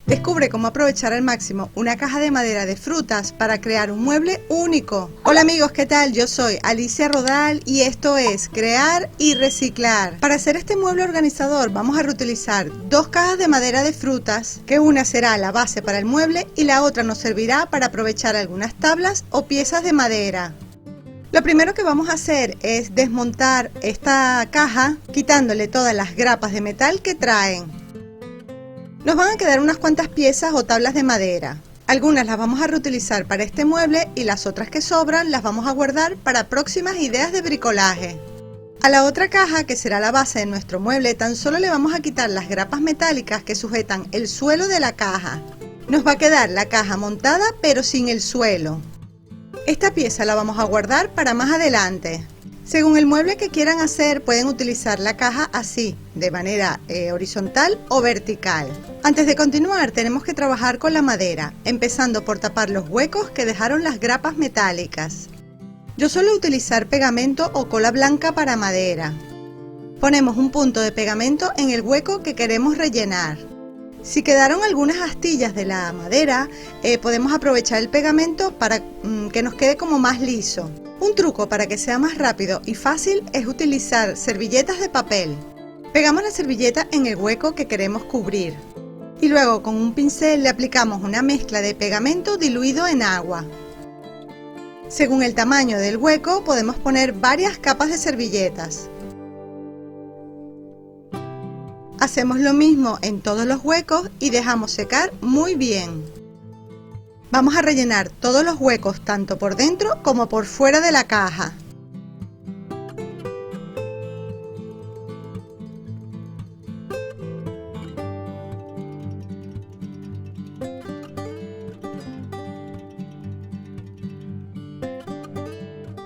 Descubre cómo aprovechar al máximo una caja de madera de frutas para crear un mueble único. Hola amigos, ¿qué tal? Yo soy Alicia Rodal y esto es Crear y Reciclar. Para hacer este mueble organizador vamos a reutilizar dos cajas de madera de frutas, que una será la base para el mueble y la otra nos servirá para aprovechar algunas tablas o piezas de madera. Lo primero que vamos a hacer es desmontar esta caja quitándole todas las grapas de metal que traen. Nos van a quedar unas cuantas piezas o tablas de madera. Algunas las vamos a reutilizar para este mueble y las otras que sobran las vamos a guardar para próximas ideas de bricolaje. A la otra caja, que será la base de nuestro mueble, tan solo le vamos a quitar las grapas metálicas que sujetan el suelo de la caja. Nos va a quedar la caja montada pero sin el suelo. Esta pieza la vamos a guardar para más adelante. Según el mueble que quieran hacer, pueden utilizar la caja así, de manera horizontal o vertical. Antes de continuar, tenemos que trabajar con la madera, empezando por tapar los huecos que dejaron las grapas metálicas. Yo suelo utilizar pegamento o cola blanca para madera. Ponemos un punto de pegamento en el hueco que queremos rellenar. Si quedaron algunas astillas de la madera, podemos aprovechar el pegamento para que nos quede como más liso. Un truco para que sea más rápido y fácil es utilizar servilletas de papel. Pegamos la servilleta en el hueco que queremos cubrir y luego con un pincel le aplicamos una mezcla de pegamento diluido en agua. Según el tamaño del hueco podemos poner varias capas de servilletas. Hacemos lo mismo en todos los huecos y dejamos secar muy bien. Vamos a rellenar todos los huecos tanto por dentro como por fuera de la caja.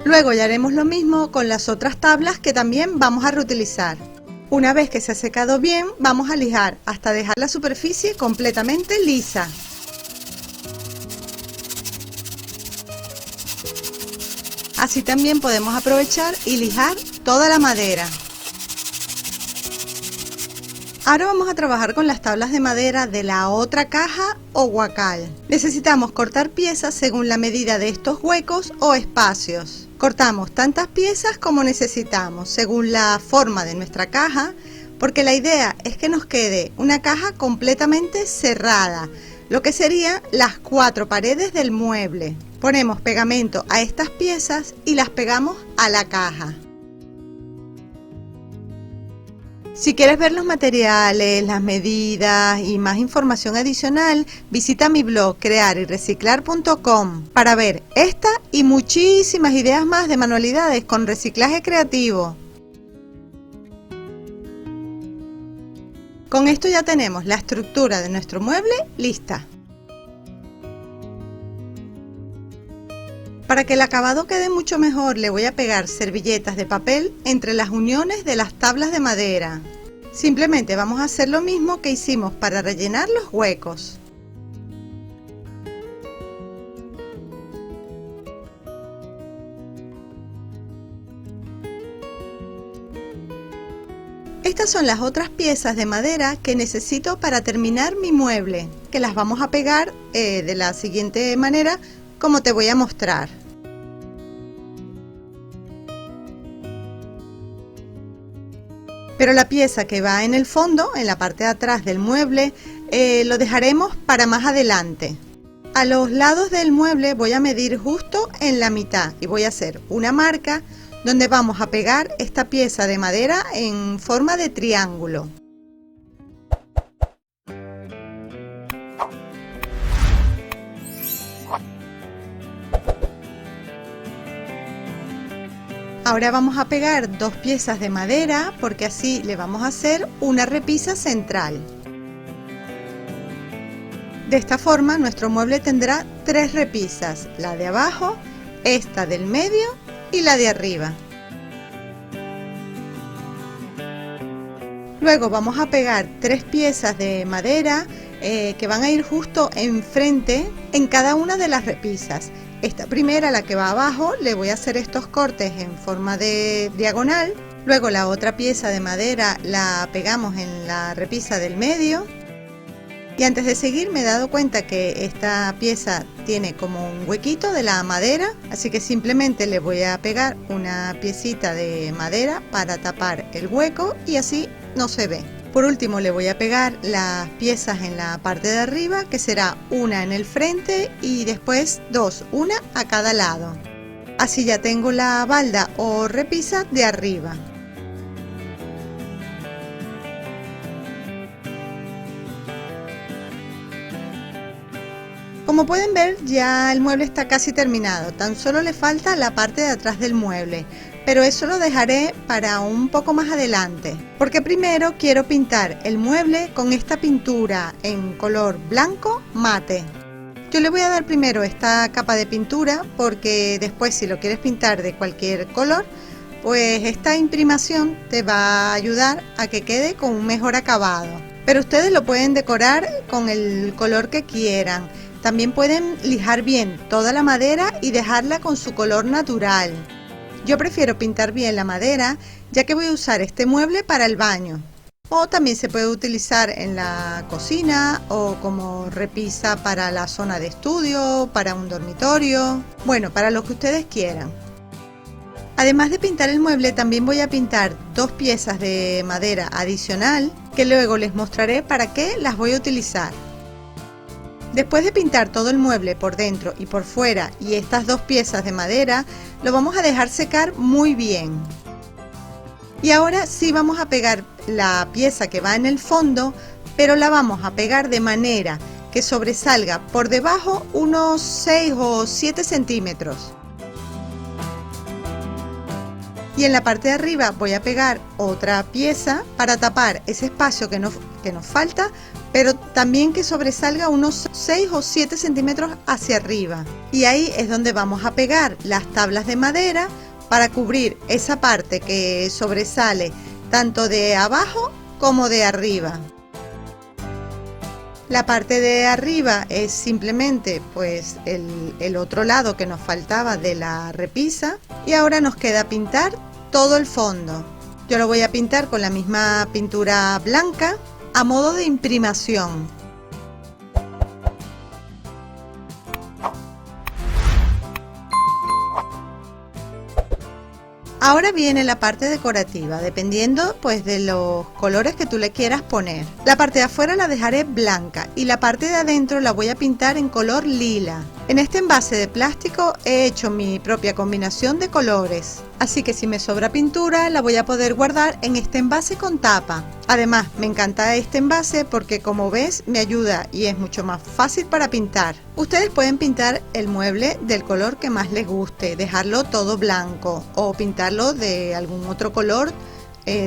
Luego ya haremos lo mismo con las otras tablas que también vamos a reutilizar. Una vez que se ha secado bien, vamos a lijar hasta dejar la superficie completamente lisa. Así también podemos aprovechar y lijar toda la madera. Ahora vamos a trabajar con las tablas de madera de la otra caja o guacal. Necesitamos cortar piezas según la medida de estos huecos o espacios. Cortamos tantas piezas como necesitamos según la forma de nuestra caja, porque la idea es que nos quede una caja completamente cerrada, lo que serían las 4 paredes del mueble. Ponemos pegamento a estas piezas y las pegamos a la caja. Si quieres ver los materiales, las medidas y más información adicional, visita mi blog crearyreciclar.com para ver esta y muchísimas ideas más de manualidades con reciclaje creativo. Con esto ya tenemos la estructura de nuestro mueble lista. Para que el acabado quede mucho mejor, le voy a pegar servilletas de papel entre las uniones de las tablas de madera. Simplemente vamos a hacer lo mismo que hicimos para rellenar los huecos. Estas son las otras piezas de madera que necesito para terminar mi mueble, que las vamos a pegar de la siguiente manera, como te voy a mostrar. Pero la pieza que va en el fondo, en la parte de atrás del mueble, lo dejaremos para más adelante. A los lados del mueble voy a medir justo en la mitad y voy a hacer una marca donde vamos a pegar esta pieza de madera en forma de triángulo. Ahora vamos a pegar dos piezas de madera porque así le vamos a hacer una repisa central. De esta forma nuestro mueble tendrá 3 repisas, la de abajo, esta del medio y la de arriba. Luego vamos a pegar 3 piezas de madera que van a ir justo enfrente en cada una de las repisas. Esta primera, la que va abajo, le voy a hacer estos cortes en forma de diagonal. Luego la otra pieza de madera la pegamos en la repisa del medio. Y antes de seguir me he dado cuenta que esta pieza tiene como un huequito de la madera, así que simplemente le voy a pegar una piecita de madera para tapar el hueco y así no se ve. Por último le voy a pegar las piezas en la parte de arriba, que será una en el frente y después dos, una a cada lado. Así ya tengo la balda o repisa de arriba. Como pueden ver, ya el mueble está casi terminado, tan solo le falta la parte de atrás del mueble, pero eso lo dejaré para un poco más adelante, porque primero quiero pintar el mueble con esta pintura en color blanco mate. Yo le voy a dar primero esta capa de pintura porque después, si lo quieres pintar de cualquier color, pues esta imprimación te va a ayudar a que quede con un mejor acabado. Pero ustedes lo pueden decorar con el color que quieran. También pueden lijar bien toda la madera y dejarla con su color natural. Yo prefiero pintar bien la madera, ya que voy a usar este mueble para el baño. O también se puede utilizar en la cocina o como repisa para la zona de estudio, para un dormitorio, bueno, para lo que ustedes quieran. Además de pintar el mueble, también voy a pintar dos piezas de madera adicional, que luego les mostraré para qué las voy a utilizar. Después de pintar todo el mueble por dentro y por fuera y estas dos piezas de madera, lo vamos a dejar secar muy bien. Y ahora sí vamos a pegar la pieza que va en el fondo, pero la vamos a pegar de manera que sobresalga por debajo unos 6 o 7 centímetros. Y en la parte de arriba voy a pegar otra pieza para tapar ese espacio que nos falta, pero también que sobresalga unos 6 o 7 centímetros hacia arriba. Y ahí es donde vamos a pegar las tablas de madera para cubrir esa parte que sobresale tanto de abajo como de arriba. La parte de arriba es simplemente pues el otro lado que nos faltaba de la repisa, y ahora nos queda pintar todo el fondo. Yo lo voy a pintar con la misma pintura blanca a modo de imprimación. Ahora viene la parte decorativa, dependiendo pues de los colores que tú le quieras poner. La parte de afuera la dejaré blanca y la parte de adentro la voy a pintar en color lila. En este envase de plástico he hecho mi propia combinación de colores, así que si me sobra pintura la voy a poder guardar en este envase con tapa. Además, me encanta este envase porque, como ves, me ayuda y es mucho más fácil para pintar. Ustedes pueden pintar el mueble del color que más les guste, dejarlo todo blanco o pintarlo de algún otro color,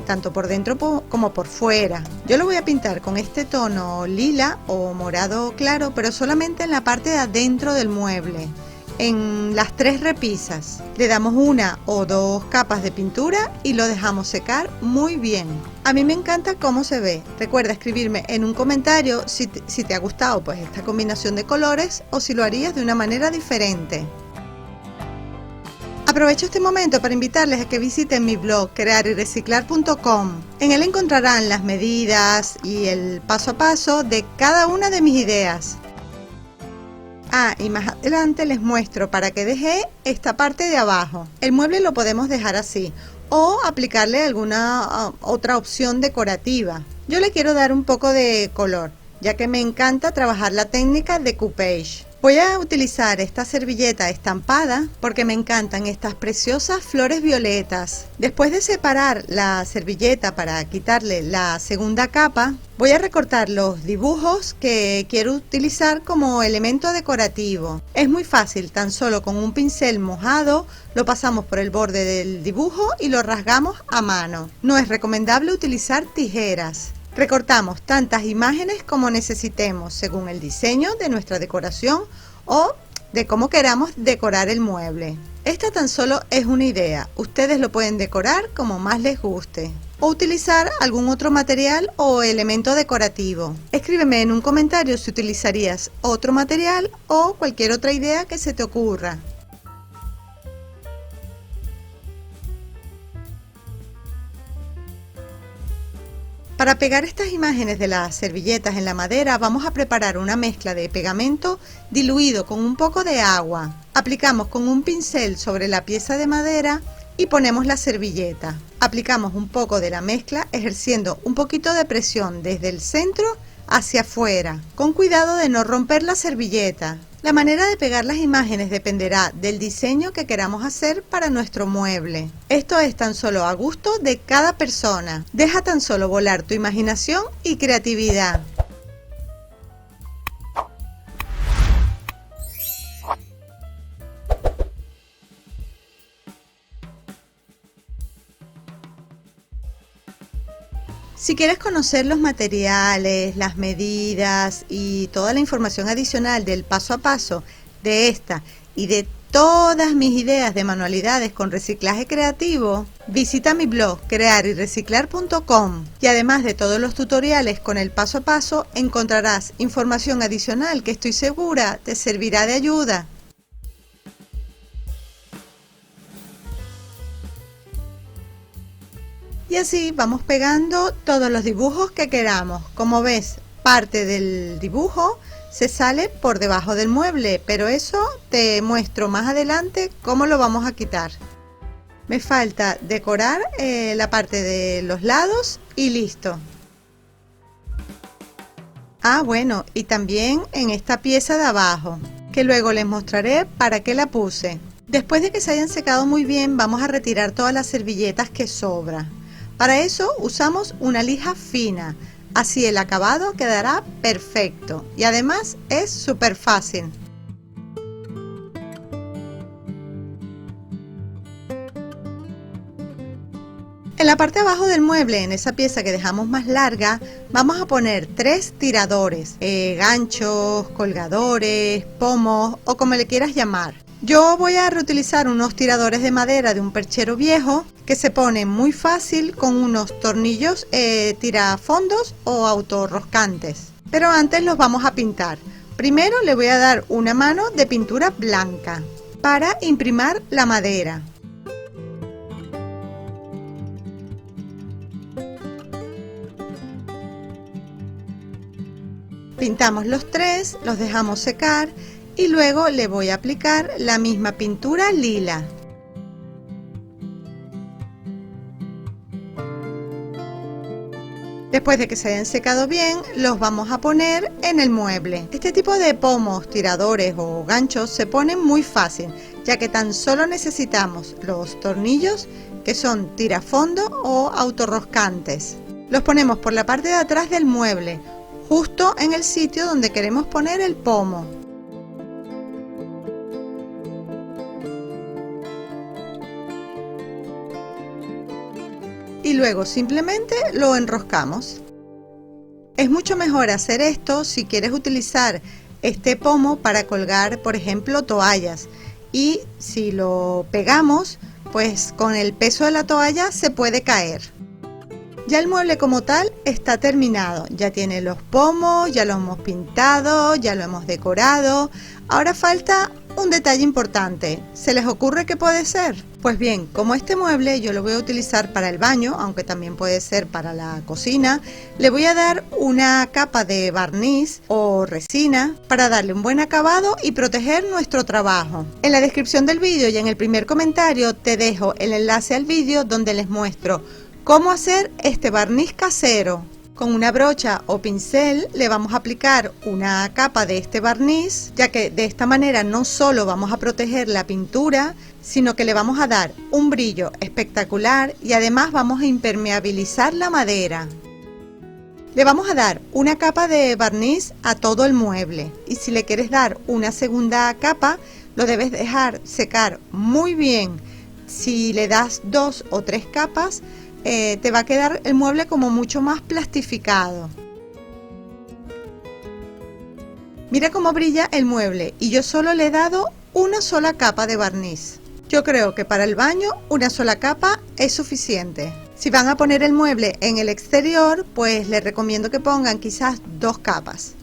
tanto por dentro como por fuera. Yo lo voy a pintar con este tono lila o morado claro, pero solamente en la parte de adentro del mueble, en las 3 repisas. Le damos una o dos capas de pintura y lo dejamos secar muy bien. A mí me encanta cómo se ve. Recuerda escribirme en un comentario si te ha gustado pues esta combinación de colores o si lo harías de una manera diferente. Aprovecho este momento para invitarles a que visiten mi blog crearyreciclar.com. En él encontrarán las medidas y el paso a paso de cada una de mis ideas. Y más adelante les muestro para qué dejé esta parte de abajo. El mueble lo podemos dejar así o aplicarle alguna otra opción decorativa. Yo le quiero dar un poco de color, ya que me encanta trabajar la técnica de decoupage. Voy a utilizar esta servilleta estampada porque me encantan estas preciosas flores violetas. Después de separar la servilleta para quitarle la segunda capa, voy a recortar los dibujos que quiero utilizar como elemento decorativo. Es muy fácil, tan solo con un pincel mojado lo pasamos por el borde del dibujo y lo rasgamos a mano. No es recomendable utilizar tijeras. Recortamos tantas imágenes como necesitemos según el diseño de nuestra decoración o de cómo queramos decorar el mueble. Esta tan solo es una idea, ustedes lo pueden decorar como más les guste o utilizar algún otro material o elemento decorativo. Escríbeme en un comentario si utilizarías otro material o cualquier otra idea que se te ocurra. Para pegar estas imágenes de las servilletas en la madera vamos a preparar una mezcla de pegamento diluido con un poco de agua. Aplicamos con un pincel sobre la pieza de madera y ponemos la servilleta. Aplicamos un poco de la mezcla ejerciendo un poquito de presión desde el centro hacia afuera, con cuidado de no romper la servilleta. La manera de pegar las imágenes dependerá del diseño que queramos hacer para nuestro mueble. Esto es tan solo a gusto de cada persona. Deja tan solo volar tu imaginación y creatividad. Si quieres conocer los materiales, las medidas y toda la información adicional del paso a paso de esta y de todas mis ideas de manualidades con reciclaje creativo, visita mi blog crearyreciclar.com y además de todos los tutoriales con el paso a paso encontrarás información adicional que estoy segura te servirá de ayuda. Y así vamos pegando todos los dibujos que queramos. Como ves, parte del dibujo se sale por debajo del mueble, pero eso te muestro más adelante cómo lo vamos a quitar. Me falta decorar la parte de los lados y listo. Ah, bueno, y también en esta pieza de abajo, que luego les mostraré para qué la puse. Después de que se hayan secado muy bien, vamos a retirar todas las servilletas que sobran. Para eso usamos una lija fina, así el acabado quedará perfecto y además es súper fácil. En la parte de abajo del mueble, en esa pieza que dejamos más larga, vamos a poner 3 tiradores, ganchos, colgadores, pomos o como le quieras llamar. Yo voy a reutilizar unos tiradores de madera de un perchero viejo que se ponen muy fácil con unos tornillos tirafondos o autorroscantes. Pero antes los vamos a pintar. Primero le voy a dar una mano de pintura blanca para imprimir la madera. Pintamos los 3, los dejamos secar y luego le voy a aplicar la misma pintura lila. Después de que se hayan secado bien, los vamos a poner en el mueble. Este tipo de pomos, tiradores o ganchos se ponen muy fácil, ya que tan solo necesitamos los tornillos que son tirafondo o autorroscantes. Los ponemos por la parte de atrás del mueble, justo en el sitio donde queremos poner el pomo. Y luego simplemente lo enroscamos. Es mucho mejor hacer esto si quieres utilizar este pomo para colgar, por ejemplo, toallas. Y si lo pegamos, pues con el peso de la toalla se puede caer. Ya el mueble como tal está terminado, ya tiene los pomos, ya lo hemos pintado, ya lo hemos decorado. Ahora falta un detalle importante. ¿Se les ocurre qué puede ser? Pues bien, como este mueble yo lo voy a utilizar para el baño, aunque también puede ser para la cocina, le voy a dar una capa de barniz o resina para darle un buen acabado y proteger nuestro trabajo. En la descripción del vídeo y en el primer comentario te dejo el enlace al vídeo donde les muestro cómo hacer este barniz casero. Con una brocha o pincel le vamos a aplicar una capa de este barniz, ya que de esta manera no solo vamos a proteger la pintura, sino que le vamos a dar un brillo espectacular y además vamos a impermeabilizar la madera. Le vamos a dar una capa de barniz a todo el mueble y si le quieres dar una segunda capa lo debes dejar secar muy bien. Si le das 2 o 3 capas te va a quedar el mueble como mucho más plastificado. Mira cómo brilla el mueble y yo solo le he dado una sola capa de barniz. Yo creo que para el baño una sola capa es suficiente. Si van a poner el mueble en el exterior, pues les recomiendo que pongan quizás 2 capas.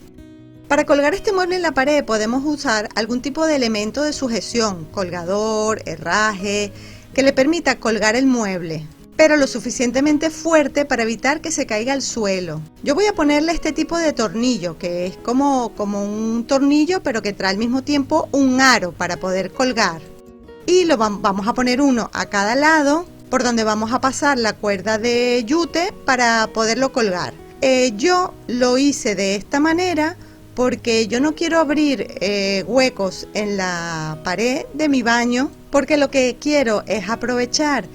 Para colgar este mueble en la pared podemos usar algún tipo de elemento de sujeción, colgador, herraje, que le permita colgar el mueble. pero lo suficientemente fuerte para evitar que se caiga al suelo. Yo voy a ponerle este tipo de tornillo, que es como un tornillo, pero que trae al mismo tiempo un aro para poder colgar. Y vamos a poner uno a cada lado, por donde vamos a pasar la cuerda de yute para poderlo colgar. Yo lo hice de esta manera porque yo no quiero abrir huecos en la pared de mi baño, porque lo que quiero es aprovechar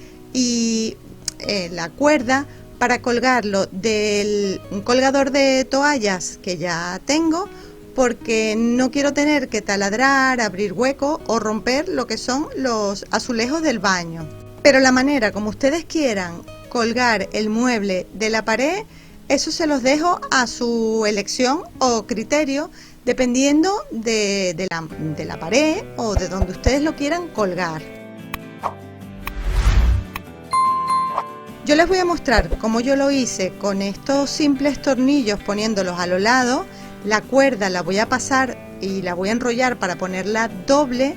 la cuerda para colgarlo de un colgador de toallas que ya tengo, porque no quiero tener que taladrar, abrir huecos o romper lo que son los azulejos del baño. Pero la manera como ustedes quieran colgar el mueble de la pared, eso se los dejo a su elección o criterio, dependiendo de la pared o de donde ustedes lo quieran colgar. Yo les voy a mostrar cómo yo lo hice con estos simples tornillos, poniéndolos a los lados. La cuerda la voy a pasar y la voy a enrollar para ponerla doble.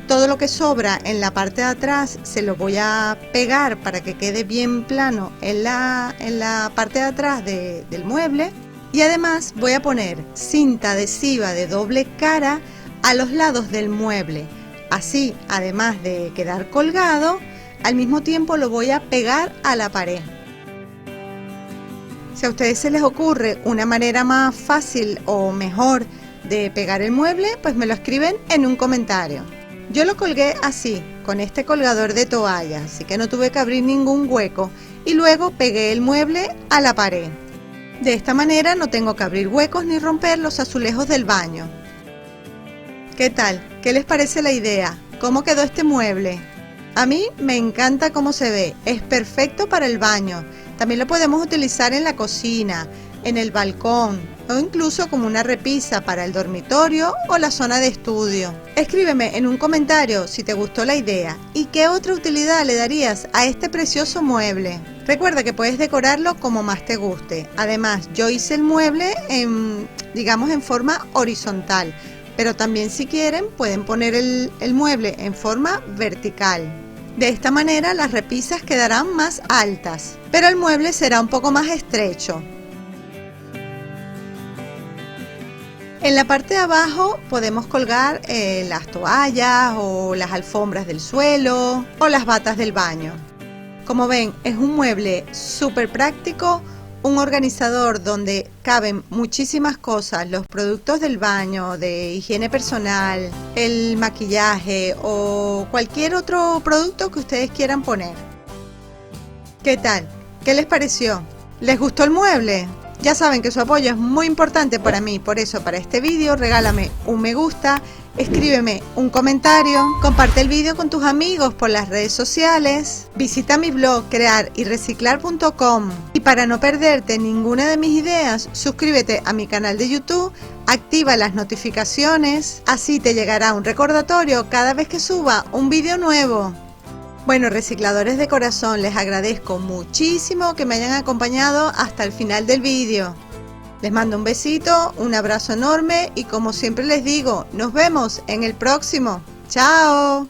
Todo lo que sobra en la parte de atrás se lo voy a pegar para que quede bien plano en la parte de atrás del mueble. Y además voy a poner cinta adhesiva de doble cara a los lados del mueble. Así, además de quedar colgado, al mismo tiempo lo voy a pegar a la pared. Si a ustedes se les ocurre una manera más fácil o mejor de pegar el mueble, pues me lo escriben en un comentario. Yo lo colgué así, con este colgador de toallas, así que no tuve que abrir ningún hueco, y luego pegué el mueble a la pared. De esta manera no tengo que abrir huecos ni romper los azulejos del baño. ¿Qué tal? ¿Qué les parece la idea? ¿Cómo quedó este mueble? A mí me encanta cómo se ve, es perfecto para el baño. También lo podemos utilizar en la cocina, en el balcón o incluso como una repisa para el dormitorio o la zona de estudio. Escríbeme en un comentario si te gustó la idea y qué otra utilidad le darías a este precioso mueble. Recuerda que puedes decorarlo como más te guste. Además, yo hice el mueble en forma horizontal, pero también si quieren pueden poner el mueble en forma vertical. De esta manera las repisas quedarán más altas, pero el mueble será un poco más estrecho. En la parte de abajo podemos colgar las toallas o las alfombras del suelo o las batas del baño. Como ven, es un mueble súper práctico, un organizador donde caben muchísimas cosas, los productos del baño, de higiene personal, el maquillaje o cualquier otro producto que ustedes quieran poner. ¿Qué tal? ¿Qué les pareció? ¿Les gustó el mueble? Ya saben que su apoyo es muy importante para mí, por eso para este vídeo regálame un me gusta, escríbeme un comentario, comparte el vídeo con tus amigos por las redes sociales, visita mi blog crearyreciclar.com y para no perderte ninguna de mis ideas, suscríbete a mi canal de YouTube, activa las notificaciones, así te llegará un recordatorio cada vez que suba un vídeo nuevo. Bueno, recicladores de corazón, les agradezco muchísimo que me hayan acompañado hasta el final del vídeo. Les mando un besito, un abrazo enorme y como siempre les digo, nos vemos en el próximo. ¡Chao!